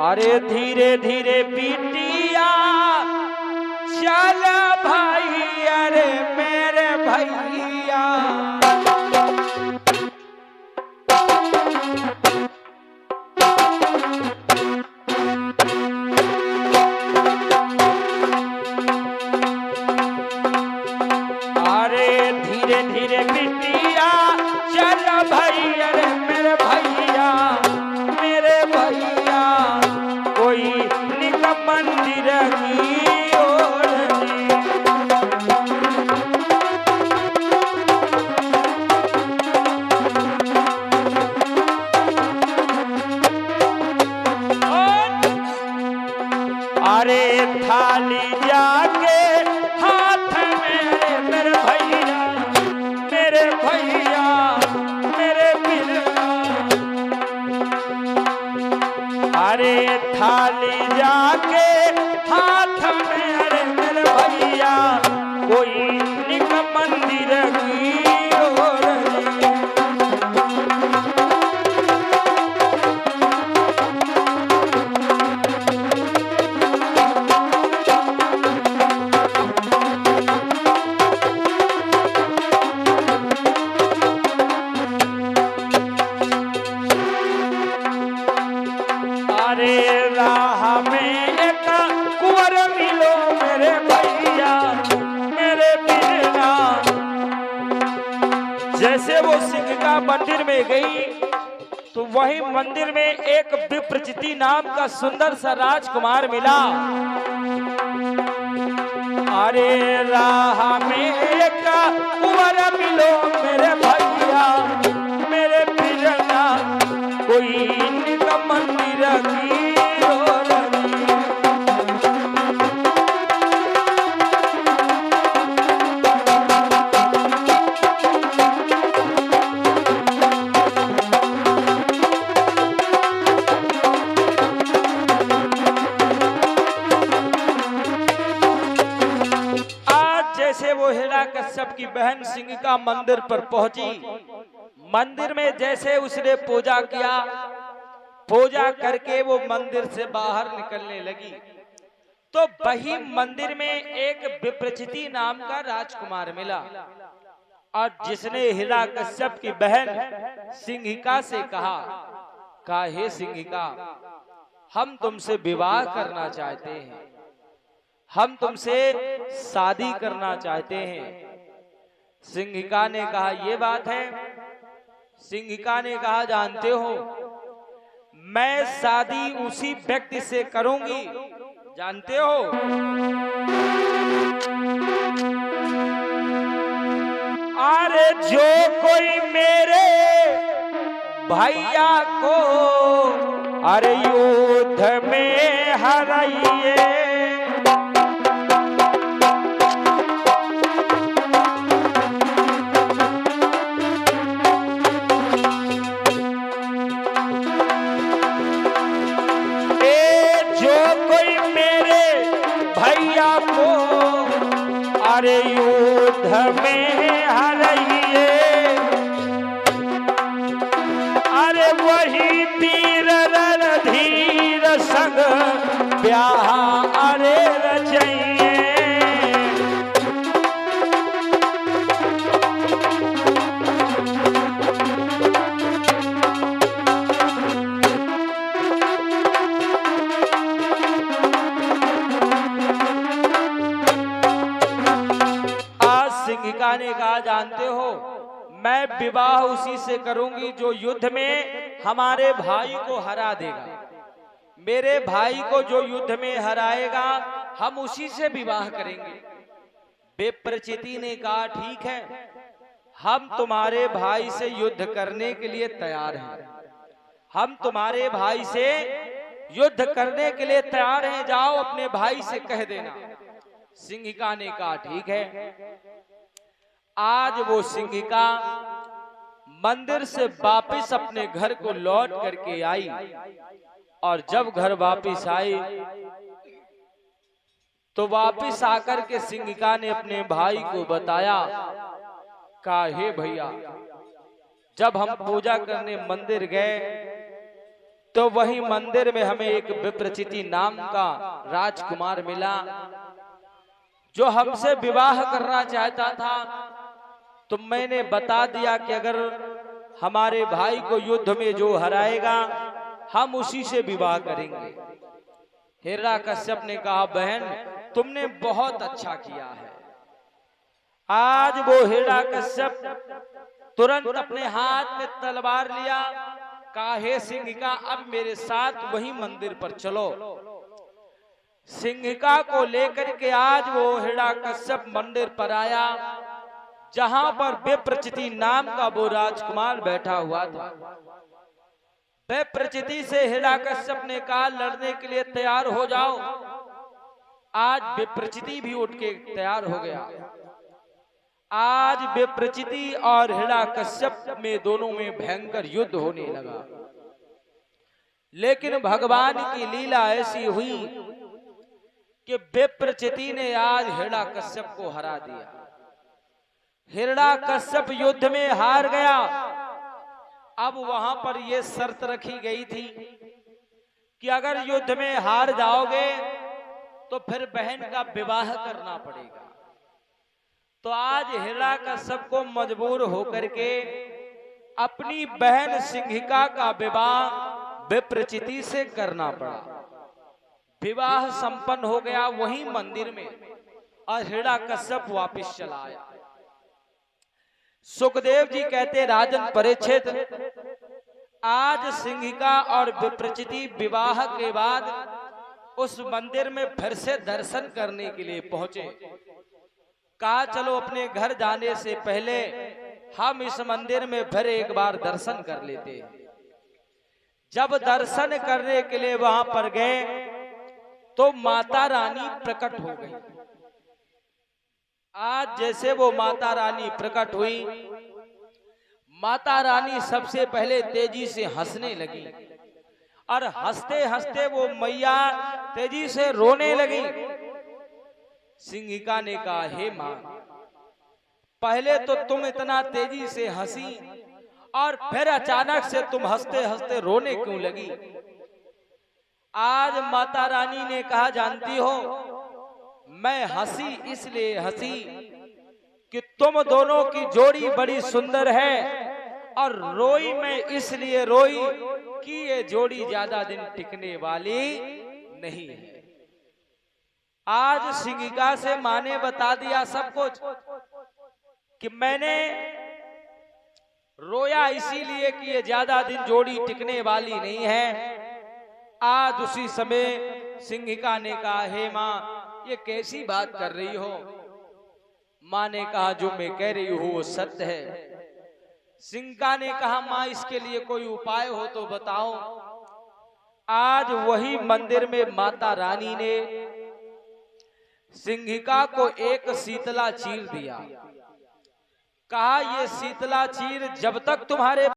अरे धीरे धीरे बिटिया चल भाई, अरे मेरे भैया। अरे धीरे धीरे बिटिया चल भाई, अरे मेरे भैया, मेरे भैया। कोई निकम मंदिर की ओर अरे थाली जाके हाथ में, मेरे भैया, मेरे भैया, मेरे बिरला। अरे थाली जाके हाथ में, अरे मेरे भैया। कोई निक मंदिर की ओर राह में एक कुंवर मिलो, मेरे भैया, मेरे बिरला। जैसे वो सिंहिका मंदिर में गई तो वही मंदिर में एक विप्रचिति नाम का सुंदर सा राजकुमार मिला। अरे राह में एक कुंवर मिलो, मेरे भैया, मेरे बिरला। कोई निकम मंदिर की कश्यप की बहन सिंहिका मंदिर पर पहुंची। मंदिर में जैसे उसने पूजा किया, पूजा करके वो मंदिर से बाहर निकलने लगी तो वही मंदिर में एक विप्रचिति नाम का राजकुमार मिला और जिसने हिरण्यकश्यप की बहन सिंहिका से कहा, हे सिंहिका, हम तुमसे विवाह करना चाहते हैं, हम तुमसे शादी करना चाहते हैं। सिंहिका ने कहा, ये बात है। सिंहिका ने कहा, जानते हो मैं शादी उसी व्यक्ति से करूंगी, जानते हो, अरे जो कोई मेरे भैया को अरे युद्ध में हराइए। अरे युद्ध में हराइए, अरे वही वीर रणधीर संग ब्याह अरे रचाइए। सिंहिका ने कहा, जानते हो मैं विवाह उसी से करूंगी जो युद्ध में हमारे भाई को हरा देगा। मेरे भाई को जो युद्ध में हराएगा हम उसी से विवाह करेंगे। विप्रचिति ने कहा, ठीक है, हम तुम्हारे भाई से युद्ध करने के लिए तैयार हैं, हम तुम्हारे भाई से युद्ध करने के लिए तैयार हैं, जाओ अपने भाई से कह देना। सिंहिका ने कहा, ठीक है। आज वो सिंहिका मंदिर से वापस अपने घर को लौट करके आई और जब घर वापस आई तो वापस आकर के सिंहिका ने अपने भाई को बताया, कहा, हे भैया, जब हम पूजा करने मंदिर गए तो वही मंदिर में हमें एक विप्रचिति नाम का राजकुमार मिला, जो हमसे विवाह करना चाहता था। तो मैंने बता दिया कि अगर हमारे भाई को युद्ध में जो हराएगा हम उसी से विवाह करेंगे। हिरण्यकश्यप ने कहा, बहन तुमने बहुत अच्छा किया है। आज वो हिरण्यकश्यप तुरंत अपने हाथ में तलवार लिया, कहा, हे सिंहिका, अब मेरे साथ वही मंदिर पर चलो। सिंहिका को लेकर के आज वो हिरण्यकश्यप मंदिर पर आया, जहां पर विप्रचिति नाम का वो राजकुमार बैठा हुआ था। विप्रचिति से हिरण्यकश्यप ने कहा, लड़ने के लिए तैयार हो जाओ। आज विप्रचिति भी उठ के तैयार हो गया। आज विप्रचिति और हिरण्यकश्यप में दोनों में भयंकर युद्ध होने लगा। लेकिन भगवान की लीला ऐसी हुई कि विप्रचिति ने आज हिरण्यकश्यप को हरा दिया। हिरण्यकश्यप युद्ध में हार गया। अब वहां पर यह शर्त रखी गई थी कि अगर युद्ध में हार जाओगे तो फिर बहन का विवाह करना पड़ेगा। तो आज हिरण्यकश्यप को मजबूर होकर के अपनी बहन सिंहिका का विवाह विप्रचिति से करना पड़ा। विवाह संपन्न हो गया वही मंदिर में, और हिरण्यकश्यप वापिस चला आया। सुखदेव जी कहते, राजन परीक्षित, आज सिंहिका और विप्रचिति विवाह के बाद उस मंदिर में फिर से दर्शन करने के लिए पहुंचे। कहा, चलो अपने घर जाने से पहले हम इस मंदिर में फिर एक बार दर्शन कर लेते हैं। जब दर्शन करने के लिए वहां पर गए तो माता रानी प्रकट हो गई। आज जैसे वो माता रानी प्रकट हुई, माता रानी सबसे पहले तेजी से हंसने लगी, और हंसते हंसते वो मैया तेजी से रोने लगी। सिंहिका ने कहा, हे मां, पहले तो तुम इतना तेजी से हंसी और फिर अचानक से तुम हंसते हंसते रोने क्यों लगी? आज माता रानी ने कहा, जानती हो, मैं हंसी इसलिए हंसी कि तुम दोनों की जोड़ी बड़ी सुंदर है, और रोई मैं इसलिए रोई कि ये जोड़ी ज्यादा दिन टिकने वाली नहीं है। आज सिंहिका से मां ने बता दिया सब कुछ कि मैंने रोया इसीलिए कि ये ज्यादा दिन जोड़ी टिकने वाली नहीं है। आज उसी समय सिंहिका ने कहा, हे मां, ये कैसी बात कर रही हो? मां ने कहा, जो मैं कह रही हूं वो सत्य है। सिंहिका ने कहा, मां, इसके लिए कोई उपाय हो तो बताओ। आज वही मंदिर में माता रानी ने सिंहिका को एक शीतला चीर दिया। कहा, ये शीतला चीर जब तक तुम्हारे